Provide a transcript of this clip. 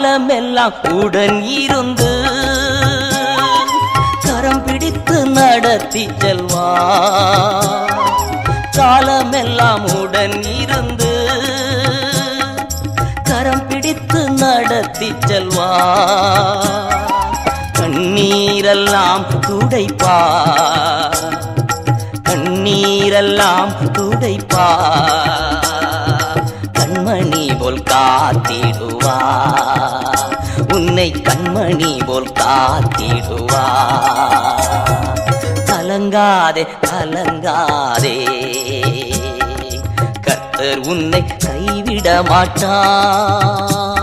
காலமெல்லாம் உடன் இருந்து கரம் பிடித்து நடத்தி செல்வா. காலமெல்லாம் உடன் இருந்து கரம் பிடித்து நடத்தி செல்வா. கண்ணீரெல்லாம் துடைப்பா, கண்ணீரெல்லாம் துடைப்பா. கண்மணி போல் காத்திடுவா, உன்னை கண்மணி போல் காத்திடுவா. கலங்காதே கலங்காதே, கர்த்தர் உன்னை கைவிட மாட்டார்.